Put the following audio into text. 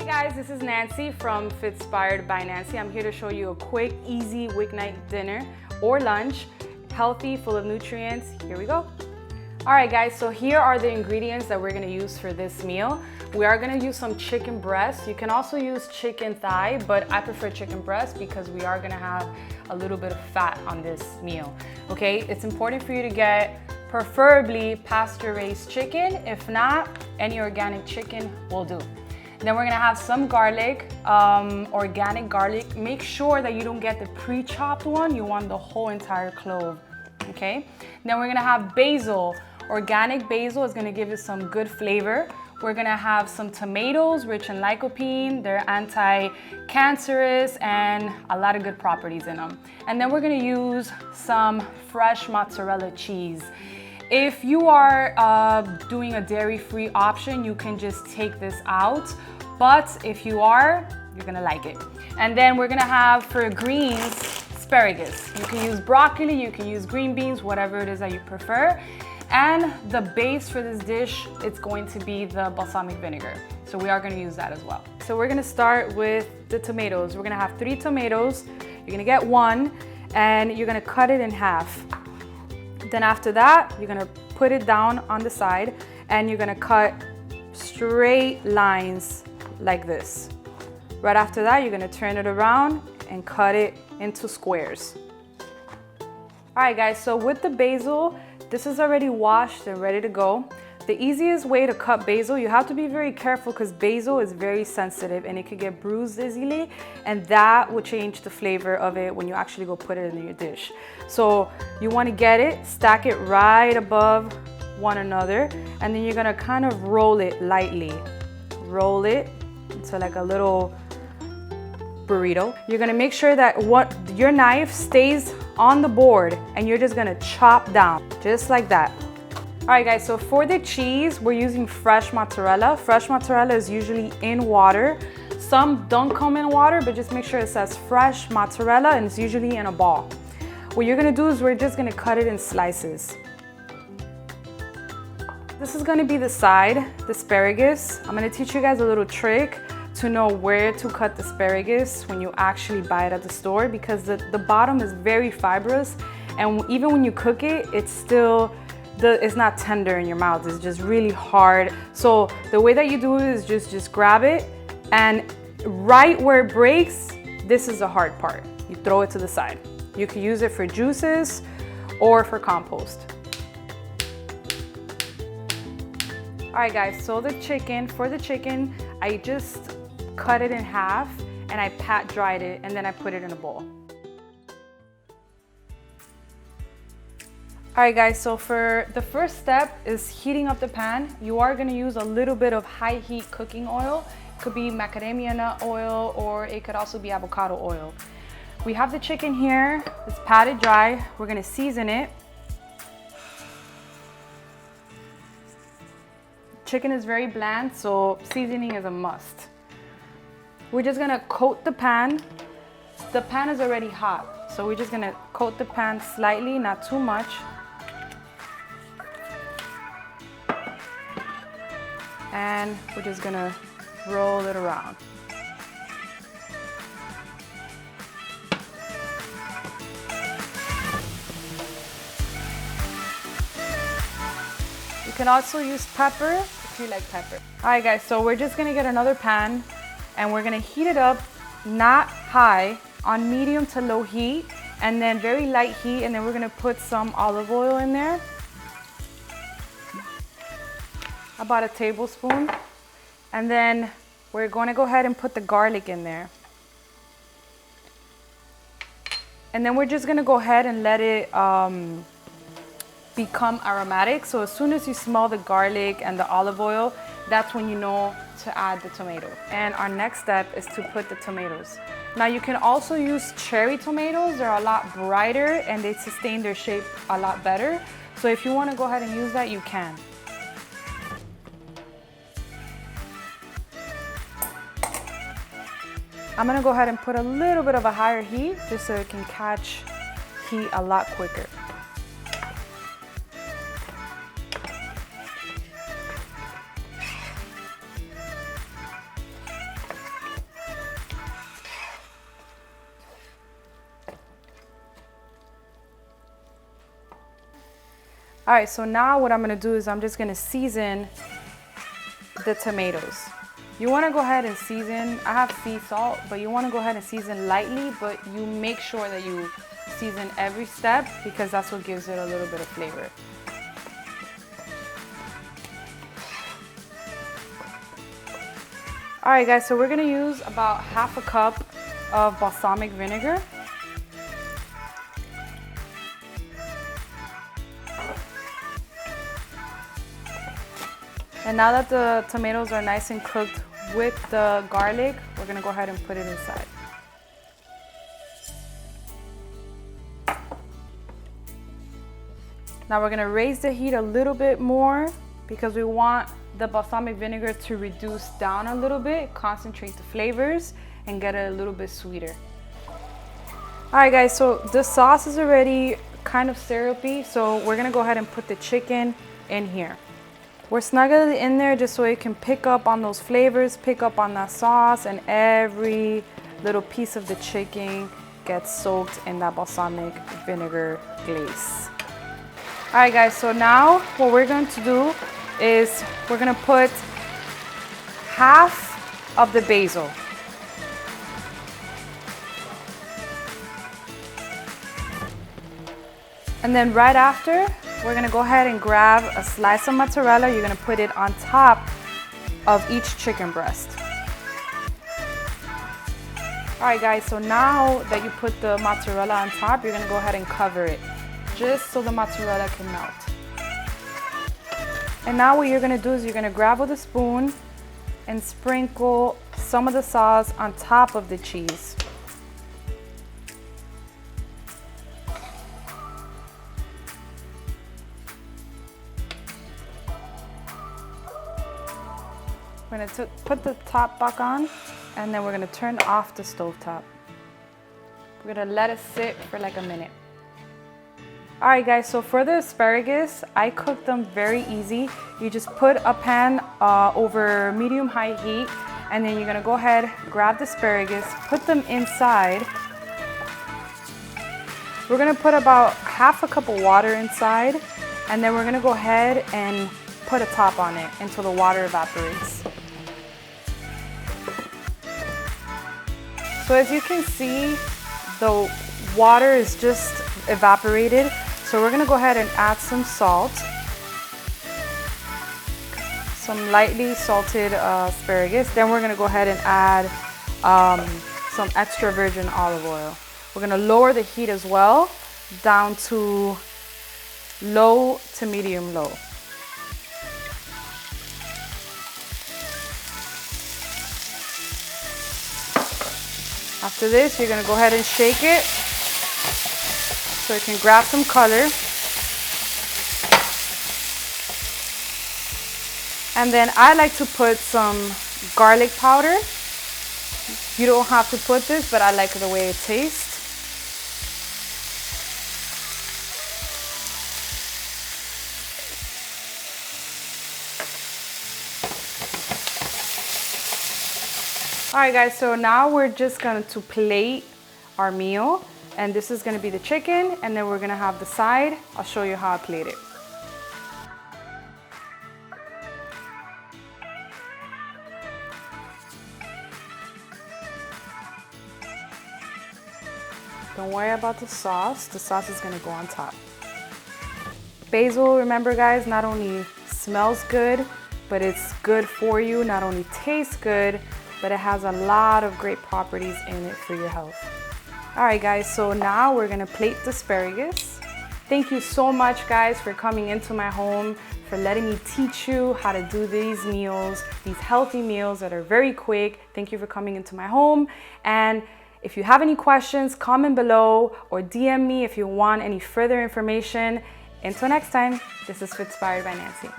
guys, this is Nancy from Fitspired by Nancy. I'm here to show you a quick, easy weeknight dinner or lunch, healthy, full of nutrients. Here we go. All right guys, so here are the ingredients that we're gonna use for this meal. We are gonna use some chicken breast. You can also use chicken thigh, but I prefer chicken breast because we are gonna have a little bit of fat on this meal, okay? It's important for you to get preferably pasture-raised chicken. If not, any organic chicken will do. Then we're gonna have some garlic, organic garlic. Make sure that you don't get the pre-chopped one. You want the whole entire clove, okay? Then we're gonna have basil. Organic basil is gonna give us some good flavor. We're gonna have some tomatoes rich in lycopene. They're anti-cancerous and a lot of good properties in them. And then we're gonna use some fresh mozzarella cheese. If you are doing a dairy-free option, you can just take this out. But if you are, you're gonna like it. And then we're gonna have, for greens, asparagus. You can use broccoli, you can use green beans, whatever it is that you prefer. And the base for this dish, it's going to be the balsamic vinegar. So we are gonna use that as well. So we're gonna start with the tomatoes. We're gonna have 3 tomatoes. You're gonna get 1 and you're gonna cut it in half. Then after that, you're gonna put it down on the side and you're gonna cut straight lines like this. Right after that, you're gonna turn it around and cut it into squares. All right guys, so with the basil, this is already washed and ready to go. The easiest way to cut basil, you have to be very careful because basil is very sensitive and it could get bruised easily, and that will change the flavor of it when you actually go put it in your dish. So you want to get it, stack it right above one another, and then you're gonna kind of roll it lightly. Roll it into like a little burrito. You're gonna make sure that your knife stays on the board and you're just gonna chop down, just like that. All right guys, so for the cheese, we're using fresh mozzarella. Fresh mozzarella is usually in water. Some don't come in water, but just make sure it says fresh mozzarella and it's usually in a ball. What you're gonna do is we're just gonna cut it in slices. This is gonna be the side, the asparagus. I'm gonna teach you guys a little trick to know where to cut the asparagus when you actually buy it at the store, because the bottom is very fibrous, and even when you cook it, it's not tender in your mouth. It's just really hard. So the way that you do it is just grab it, and right where it breaks, this is the hard part. You throw it to the side. You can use it for juices or for compost. All right guys, so for the chicken, I just cut it in half and I pat dried it and then I put it in a bowl. All right guys, so for the first step is heating up the pan. You are gonna use a little bit of high heat cooking oil. It could be macadamia nut oil or it could also be avocado oil. We have the chicken here, it's patted dry. We're gonna season it. Chicken is very bland, so seasoning is a must. We're just gonna coat the pan. The pan is already hot, so we're just gonna coat the pan slightly, not too much. And we're just gonna roll it around. You can also use pepper if you like pepper. All right guys, so we're just gonna get another pan and we're gonna heat it up, not high, on medium to low heat, and then very light heat, and then we're gonna put some olive oil in there. About a tablespoon. And then we're gonna go ahead and put the garlic in there. And then we're just gonna go ahead and let it become aromatic. So as soon as you smell the garlic and the olive oil, that's when you know to add the tomato. And our next step is to put the tomatoes. Now you can also use cherry tomatoes. They're a lot brighter and they sustain their shape a lot better. So if you want to go ahead and use that, you can. I'm gonna go ahead and put a little bit of a higher heat just so it can catch heat a lot quicker. All right, so now what I'm gonna do is I'm just gonna season the tomatoes. You wanna go ahead and season, I have sea salt, but you wanna go ahead and season lightly, but you make sure that you season every step because that's what gives it a little bit of flavor. All right guys, so we're gonna use about half a cup of balsamic vinegar. And now that the tomatoes are nice and cooked with the garlic, we're gonna go ahead and put it inside. Now we're gonna raise the heat a little bit more because we want the balsamic vinegar to reduce down a little bit, concentrate the flavors, and get it a little bit sweeter. All right guys, so the sauce is already kind of syrupy, so we're gonna go ahead and put the chicken in here. We're snuggling it in there just so it can pick up on those flavors, pick up on that sauce, and every little piece of the chicken gets soaked in that balsamic vinegar glaze. All right guys, so now what we're going to do is we're gonna put half of the basil. And then right after, we're gonna go ahead and grab a slice of mozzarella. You're gonna put it on top of each chicken breast. All right guys, so now that you put the mozzarella on top, you're gonna go ahead and cover it, just so the mozzarella can melt. And now what you're gonna do is you're gonna grab with a spoon and sprinkle some of the sauce on top of the cheese. We're gonna put the top back on, and then we're gonna turn off the stovetop. We're gonna let it sit for like a minute. All right guys, so for the asparagus, I cook them very easy. You just put a pan over medium-high heat, and then you're gonna go ahead, grab the asparagus, put them inside. We're gonna put about half a cup of water inside, and then we're gonna go ahead and put a top on it until the water evaporates. So as you can see, the water is just evaporated. So we're gonna go ahead and add some salt, some lightly salted asparagus. Then we're gonna go ahead and add some extra virgin olive oil. We're gonna lower the heat as well, down to low to medium low. After this, you're gonna go ahead and shake it so it can grab some color. And then I like to put some garlic powder. You don't have to put this, but I like the way it tastes. All right guys, so now we're just going to plate our meal, and this is going to be the chicken, and then we're going to have the side. I'll show you how I plate it. Don't worry about the sauce. The sauce is going to go on top. Basil, remember guys, not only smells good, but it's good for you. Not only tastes good, but it has a lot of great properties in it for your health. All right guys, so now we're gonna plate the asparagus. Thank you so much guys for coming into my home, for letting me teach you how to do these meals, these healthy meals that are very quick. Thank you for coming into my home. And if you have any questions, comment below or DM me if you want any further information. Until next time, this is Fitspired by Nancy.